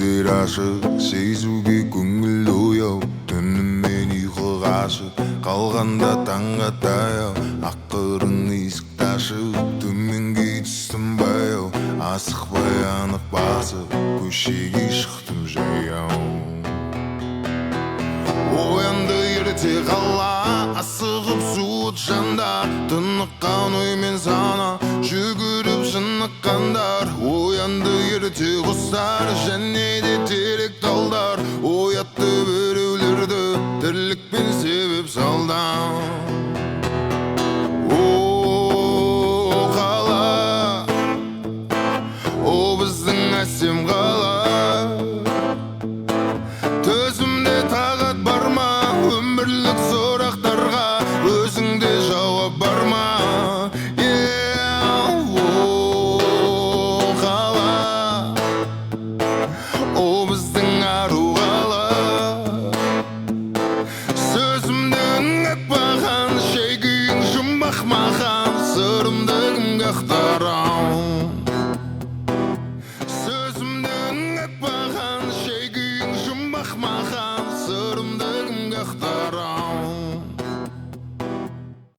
көздер ашық, сезуге көңіл ояу, түнімен ұйқы қашып, қалғанда таңға таяу, ақырын есікті ашып, төменге түстім баяу, асықпай анық басып, көшеге шықтым жаяу. Оянды ерте қала, асығып суыт жандар, тыныққан оймен сана, жүгіріп шыныққандар. Оянды ерте құстар, және де терек талдар, оятты біреулерді тірлікпен себеп салдан. О қала, о біздің әсем қала, төзімде тағат бар ма, өмірлік сұрақтарға өзіңде жауап бар ма? О қала, о біздің ару қала, сөзімді ұнатпаған, шай күйің жұмбақ маған, сырымды кімге ақтарам?